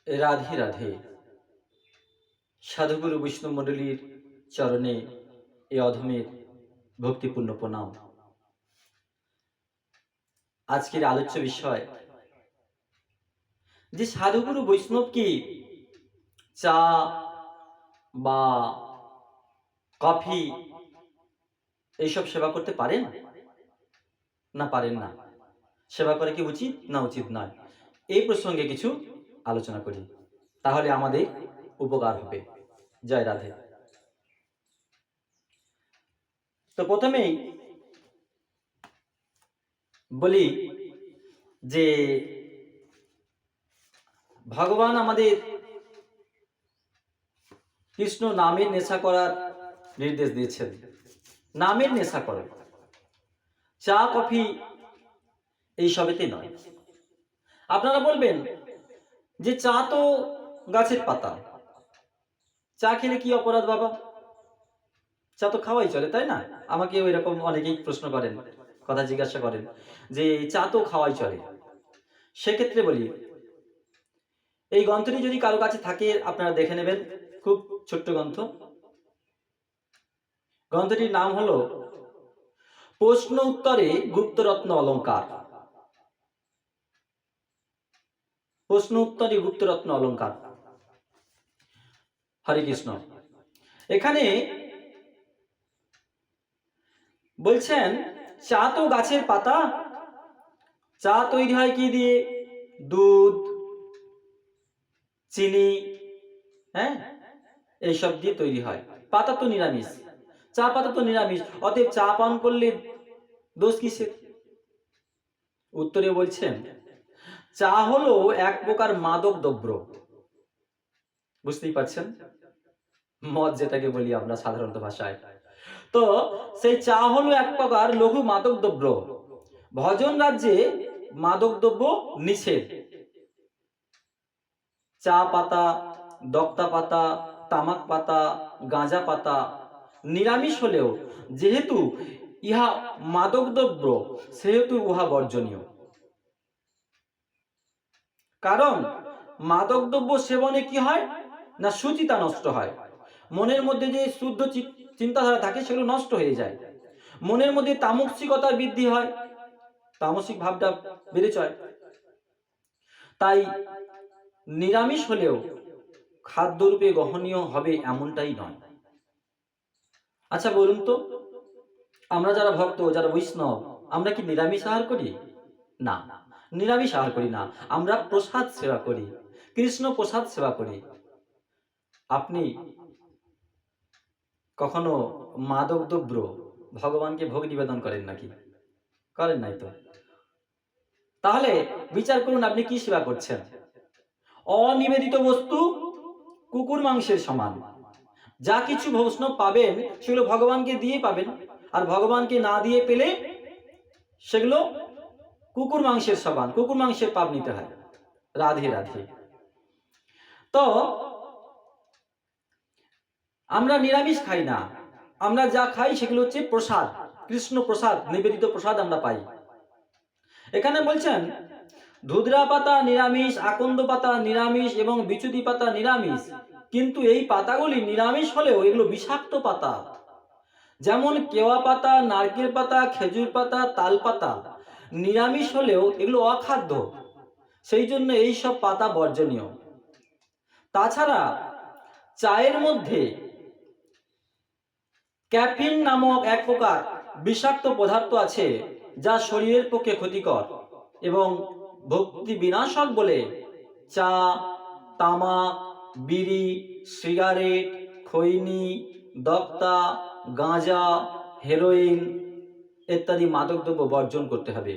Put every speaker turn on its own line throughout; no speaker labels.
রাধে রাধে। সাধুগুরু বৈষ্ণব মণ্ডলীর চরণে এ অধমের ভক্তিপূর্ণ প্রণাম। আজকের আলোচ্য বিষয় যে সাধুগুরু বৈষ্ণব কি চা বা কফি এইসব সেবা করতে পারেন না পারেন না? সেবা করে কি উচিত না উচিত নয়? এই প্রসঙ্গে কিছু আলোচনা করি, তাহলে আমাদের উপকার হবে। জয় রাধে। তো প্রথমেই বলি যে ভগবান আমাদের কৃষ্ণ নামের নেশা করার নির্দেশ দিয়েছেন। নামের নেশা করো, চা কফি এইসবেতে নয়। আপনারা বলবেন যে চা তো গাছের পাতা, চা খেলে কি অপরাধ বাবা? চা তো খাওয়াই চলে, তাই না? আমাকে ওই রকম অনেকেই প্রশ্ন করেন, কথা জিজ্ঞাসা করেন যে চা তো খাওয়াই চলে। সেক্ষেত্রে বলি, এই গ্রন্থটি যদি কারো কাছে থাকে আপনারা দেখে নেবেন, খুব ছোট্ট গ্রন্থ। গ্রন্থটির নাম হলো প্রশ্ন উত্তরে গুপ্তরত্ন অলঙ্কার। প্রশ্ন উত্তরে গুপ্তরত্ন অলঙ্কার। হরে কৃষ্ণ। এখানে বলছেন চা তো গাছের পাতা, চা তৈরি হয় কি দিয়ে? দুধ, চিনি, হ্যাঁ, এইসব দিয়ে তৈরি হয়। পাতা তো নিরামিষ, চা পাতা তো নিরামিষ, অতএব চা পান করলে দোষ কিসের? উত্তরে বলছেন চা হলো এক প্রকার মাদক দ্রব্য। বুঝতেই পারছেন, মদ যেটাকে বলি আমরা সাধারণত ভাষায়। তো সেই চা হলো এক প্রকার লঘু মাদক দ্রব্য। ভজন রাজ্যে মাদক দ্রব্য নিষেধ। চা পাতা, দক্তা পাতা, তামাক পাতা, গাঁজা পাতা নিরামিষ হলেও যেহেতু ইহা মাদক দ্রব্য সেহেতু উহা বর্জনীয়। কারণ মাদক দ্রব্য সেবনে কি হয় না, সুচিতা নষ্ট হয়। মনের মধ্যে যে শুদ্ধ চিন্তাধারা থাকে সেগুলো নষ্ট হয়ে যায়। মনের মধ্যে তামসিকতার বৃদ্ধি হয়, তামসিক ভাবটা বেড়ে যায়। তাই নিরামিষ হলেও খাদ্যরূপে গ্রহণীয় হবে এমনটাই নয়। আচ্ছা বলুন তো, আমরা যারা ভক্ত, যারা বৈষ্ণব, আমরা কি নিরামিষ আহার করি? না, নিরামিষ আহার করি না। আমরা প্রসাদ সেবা করি, কৃষ্ণ প্রসাদ সেবা করি। আপনি কখনো মাদক দ্রব্য ভগবানকে ভোগ নিবেদন করেন নাকি? করেন নাই তো। তাহলে বিচার করুন আপনি কি সেবা করছেন। অনিবেদিত বস্তু কুকুর মাংসের সমান। যা কিছু বৈষ্ণব পাবেন সেগুলো ভগবানকে দিয়ে পাবেন, আর ভগবানকে না দিয়ে পেলে সেগুলো কুকুর মাংসের সমান, কুকুর মাংসের পাপ নিতে হয়। রাধে রাধে। তো আমরা নিরামিষ খাই না, আমরা যা খাই সেগুলো হচ্ছে প্রসাদ, কৃষ্ণ প্রসাদ, নিবেদিত প্রসাদ আমরা পাই। এখানে বলছেন ধুদ্রা পাতা নিরামিষ, আকন্দ পাতা নিরামিষ এবং বিচুতি পাতা নিরামিষ, কিন্তু এই পাতাগুলি নিরামিষ হলেও এগুলো বিষাক্ত পাতা। যেমন কেওয়া পাতা, নারকেল পাতা, খেজুর পাতা, তাল পাতা নিরামিষ হলেও এগুলো অখাদ্য, সেই জন্য এই সব পাতা বর্জনীয়। তাছাড়া চায়ের মধ্যে ক্যাফিন নামক এক প্রকার বিষাক্ত পদার্থ আছে, যা শরীরের পক্ষে ক্ষতিকর এবং ভক্তি বিনাশক বলে চা, তামাক, বিড়ি, সিগারেট, খৈনি, দক্তা, গাঁজা, হেরোইন ইত্যাদি মাদকদ্রব্য বর্জন করতে হবে।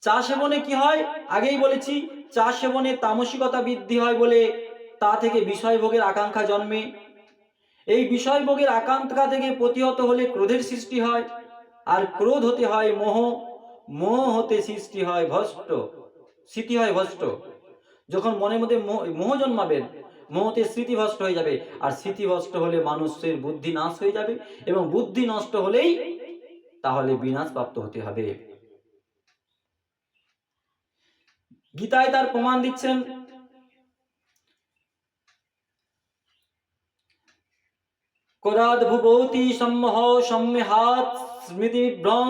চা সেবনে কি হয়? আগেই বলেছি, চা সেবনে তামসিকতা বৃদ্ধি হয় বলে তা থেকে বিষয়ভোগের আকাঙ্ক্ষা জন্মে। এই বিষয়ভোগের আকাঙ্ক্ষা থেকে প্রতিহত হলে ক্রোধের সৃষ্টি হয়, আর ক্রোধ হতে হয় মোহ, মোহ হতে সৃষ্টি হয় ভ্রষ্ট, স্মৃতি হয় ভ্রষ্ট। যখন মনের মধ্যে মোহ জন্মাবেন, মোহতে স্মৃতি ভ্রষ্ট হয়ে যাবে, আর স্মৃতি ভ্রষ্ট হলে মানুষের বুদ্ধি নাশ হয়ে যাবে, এবং বুদ্ধি নষ্ট হলেই তাহলে বিনাশ প্রাপ্ত হতে হবে। গীতায় তার প্রমাণ দিচ্ছেন কোরাদ ভুবতি সম্মহ সম্মেহাত স্মৃতি ভ্রম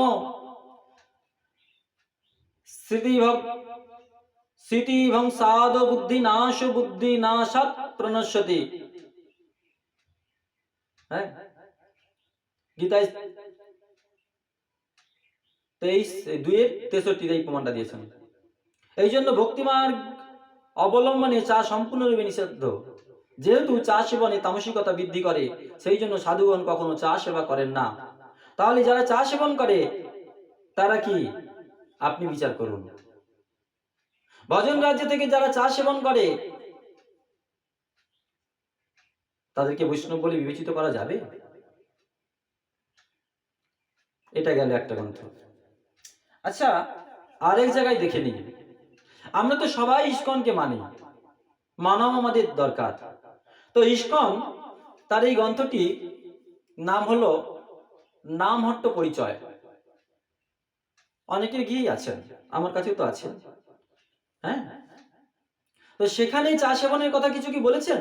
স্মৃতি ভংসাদ বুদ্ধি নাশাত প্রণশ্যতি। হ্যাঁ, গীতায় 23:2-63 এই প্রমাণটা দিয়েছেন। এই জন্য ভক্তিমার্গ অবলম্বনে চা সম্পূর্ণরূপে নিষিদ্ধ। যেহেতু চা সেবনে তামসিকতা বৃদ্ধি করে, সেই জন্য সাধুগণ কখনো চা সেবা করেন না। তাহলে যারা চা সেবন করে তারা কি, আপনি বিচার করুন। ভজন রাজ্য থেকে যারা চা সেবন করে তাদেরকে বৈষ্ণব বলে বিবেচিত করা যাবে? এটা গেল একটা গ্রন্থ। আচ্ছা, আরেক জায়গায় দেখে নিই। আমরা তো সবাই ইস্কনকে মানি, মানাও আমাদের দরকার। তো ইস্কন তার এই গ্রন্থটি নাম হলো নামহট্ট পরিচয়। অনেকের গিয়েই আছেন, আমার কাছেও তো আছেন। হ্যাঁ, তো সেখানে চা সেবনের কথা কিছু কি বলেছেন?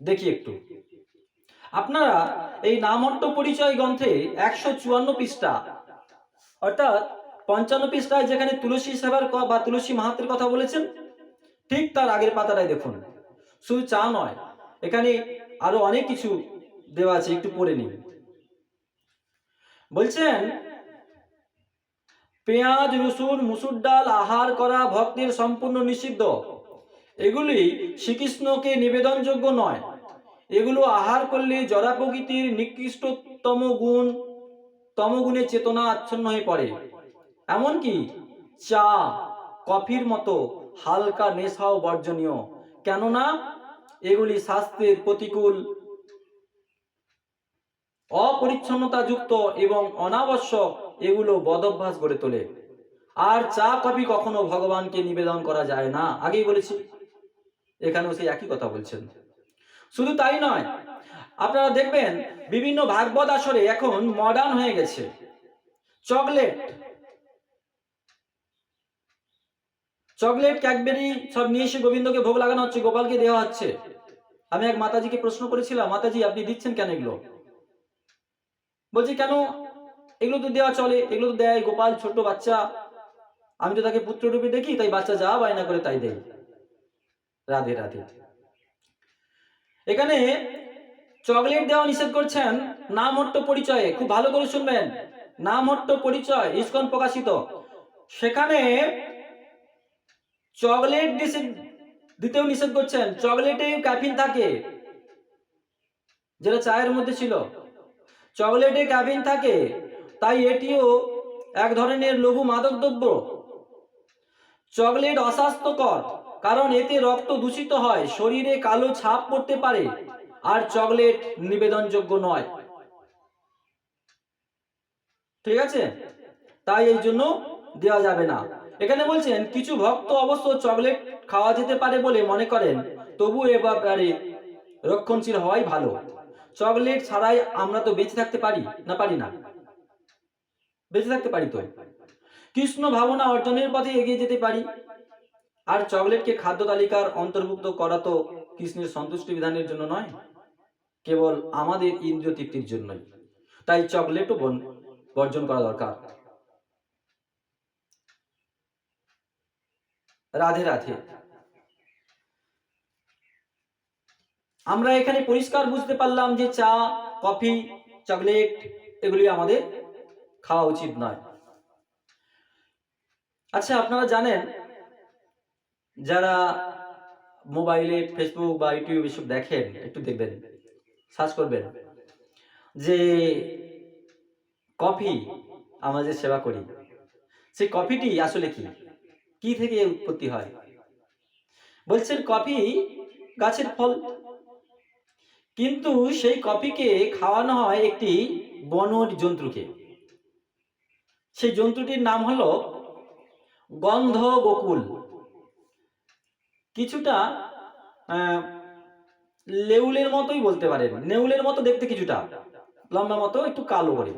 দেখি একটু। আপনারা এই নামহট্ট পরিচয় গ্রন্থে 154 পৃষ্ঠা, অর্থাৎ 55 পৃষ্ঠায় যেখানে তুলসী সেবার বা তুলসী মাহাত্মের কথা বলেছেন, ঠিক তার আগের পাতাটায় দেখুন, শুধু চা নয়, এখানে আরো অনেক কিছু দেওয়া আছে, একটু পড়ে নিন। বলছেন, পেঁয়াজ, রসুন, মুসুর ডাল আহার করা ভক্তের সম্পূর্ণ নিষিদ্ধ। এগুলি শ্রীকৃষ্ণকে নিবেদনযোগ্য নয়। এগুলো আহার করলে জড়া প্রকৃতির নিকৃষ্টতম তমগুণে চেতনা আচ্ছন্ন হয়ে পড়ে। এমনকি চা, কফির মতো হালকা নেশাও বর্জনীয়, কেননা এগুলি স্বাস্থ্যের প্রতিকূল, অপরিচ্ছন্নতাযুক্ত এবং অনাবশ্যক। এগুলো বদভ্যাস গড়ে তোলে। আর চা কফি কখনো ভগবানকে নিবেদন করা যায় না, আগেই বলেছি। এখানেও সেই একই কথা বলছেন। শুধু তাই নয়, আপনারা দেখবেন বিভিন্ন ভাগবত আসরে এখন মডার্ন হয়ে গেছে। চকলেট ক্যাডবেরি সব নিয়ে এসে গোবিন্দকে ভোগ লাগানো হচ্ছে, গোপালকে দেওয়া হচ্ছে। আমি এক মাতাজিকে প্রশ্ন করেছিলাম, মাতাজি আপনি দিচ্ছেন কেন এগুলো? বলছি, কেন, এগুলো তো দেওয়া চলে, এগুলো তো দেয় গোপাল, ছোট বাচ্চা, আমি তো তাকে পুত্র রূপে দেখি, তাই বাচ্চা যা বায়না করে তাই দেয়। রাধে রাধে। এখানে চকলেট দেওয়া নিষেধ করছেন নামহট্ট পরিচয়ে। খুব ভালো করে শুনবেন, নামহট্ট পরিচয় ইস্কন প্রকাশিত। সেখানে চকলেট দিতেও নিষেধ করছেন। চকলেটে ক্যাফিন থাকে, যেটা চায়ের মধ্যে ছিল। চকলেটে ক্যাফিন থাকে, তাই এটিও এক ধরনের লঘু মাদক দ্রব্য। চকলেট অস্বাস্থ্যকর, কারণ এতে রক্ত দূষিত হয়, শরীরে কালো ছাপ পড়তে পারে, আর চকলেট নিবেদনযোগ্য নয়। ঠিক আছে, তাই এই জন্য দেওয়া যাবে না। এখানে বলছেন, কিছু ভক্ত অবশ্য চকলেট খাওয়া যেতে পারে বলে মনে করেন, তবু এ ব্যাপারে রক্ষণশীল হওয়াই ভালো। চকলেট ছাড়াই আমরা তো বেঁচে থাকতে পারি না? পারি না? বেঁচে থাকতে পারি তো। কৃষ্ণ ভাবনা অর্জনের পথে এগিয়ে যেতে পারি। আর চকলেটকে খাদ্য তালিকার অন্তর্ভুক্ত করা তো কৃষ্ণের সন্তুষ্টি বিধানের জন্য নয়, কেবল আমাদের ইন্দ্রিয় তৃপ্তির জন্যই। তাই চকলেটও বর্জন করা দরকার। রাধে রাধে। আমরা এখানে পরিষ্কার বুঝতে পারলাম যে চা, কফি, চকলেট এগুলি আমাদের খাওয়া উচিত নয়। আচ্ছা, আপনারা জানেন, যারা মোবাইলে ফেসবুক বা ইউটিউব এসব দেখেন, একটু দেখবেন, সার্চ করবেন যে কফি আমরা যে সেবা করি, সেই কফিটি আসলে কি থেকে উৎপত্তি হয়? বলছেন কফি গাছের ফল, কিন্তু সেই কফিকে খাওয়ানো হয় একটি বনজ জন্তুকে। সেই জন্তুটির নাম হলো গন্ধ গোকুল। কিছুটা লেউলের মতোই বলতে পারেন, নেউলের মতো দেখতে, কিছুটা লম্বা মতো, একটু কালো করে।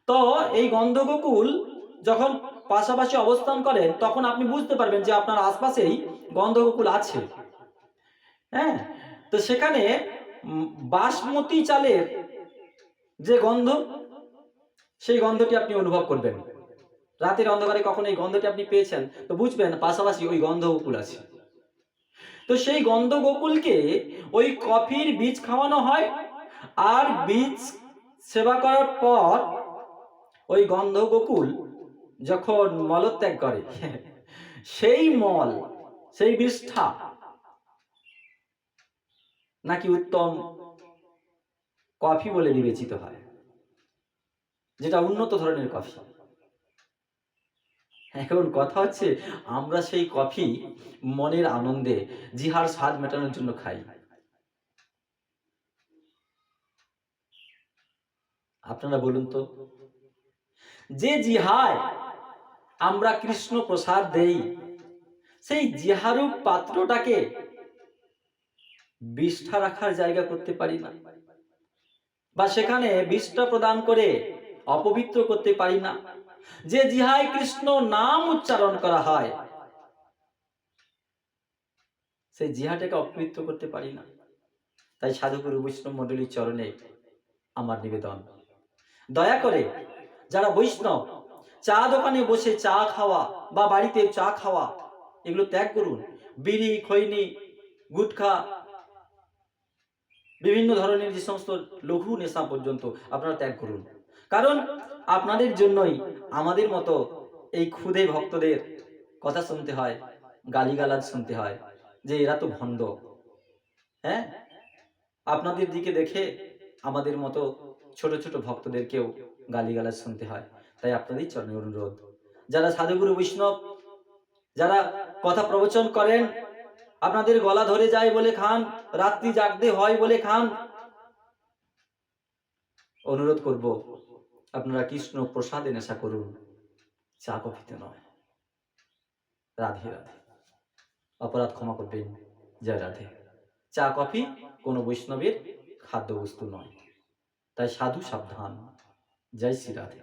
তো এই গন্ধ গোকুল যখন পাশাপাশি অবস্থান করেন, তখন আপনি বুঝতে পারবেন যে আপনার আশপাশেই গন্ধ গোকুল আছে। হ্যাঁ, তো সেখানে বাসমতি চালের যে গন্ধ, সেই গন্ধটি আপনি অনুভব করবেন। রাতের অন্ধকারে কখন এই গন্ধটি আপনি পেয়েছেন, তো বুঝবেন পাশাপাশি ওই গন্ধ গোকুল আছে। তো সেই গন্ধ গোকুলকে ওই কফির বীজ খাওয়ানো হয়, আর বীজ সেবা করার পর ওই গন্ধ গোকুল যখন মলত্যাগ করে, সেই মল, সেই বিষ্ঠা নাকি উত্তম কফি বলে বিবেচিত হয়, যেটা উন্নত ধরনের কফি। এখন কথা হচ্ছে, আমরা সেই কফি মনের আনন্দে, জিহার স্বাদ মেটানোর জন্য খাই। আপনারা বলুন তো, যে জিহায় আমরা কৃষ্ণ প্রসাদ দেই, সেই জিহারূপ পাত্রটাকে বিষ্ঠা রাখার জায়গা করতে পারি না, বা সেখানে বিষ্ঠা প্রদান করে অপবিত্র করতে পারি না। যে জিহায় কৃষ্ণ নাম উচ্চারণ করা হয়, সেই জিহাটাকে অপবিত্র করতে পারি না। তাই সাধুগুরু বৈষ্ণব মণ্ডলীর চরণে আমার নিবেদন, দয়া করে যারা বৈষ্ণব, চা দোকানে বসে চা খাওয়া বা বাড়িতে চা খাওয়া, এগুলো ত্যাগ করুন। বিড়ি, খৈনি, গুটখা, বিভিন্ন ধরনের যে সমস্ত লঘু নেশা পর্যন্ত আপনারা ত্যাগ করুন। কারণ আপনাদের জন্যই আমাদের মতো এই ক্ষুদে ভক্তদের কথা শুনতে হয়, গালিগালাজ শুনতে হয়, যে এরা তো ভণ্ড। হ্যাঁ, আপনাদের দিকে দেখে আমাদের মতো ছোট ছোট ভক্তদেরকেও গালিগালাজ শুনতে হয়। তাই আপনাদের চরণে অনুরোধ, যারা সাধুগুরু বৈষ্ণব, যারা কথা প্রবচন করেন, আপনাদের গলা ধরে যায় বলে খান, রাত্রি জাগতে হয় বলে খান, অনুরোধ করব আপনারা কৃষ্ণ প্রসাদে নেশা করুন, চা কফিতে নয়। রাধে রাধে। অপরাধ ক্ষমা করবেন। জয় রাধে। চা কফি কোনো বৈষ্ণবের খাদ্যবস্তু নয়, তাই সাধু সাবধান। জয় শ্রী রাধে।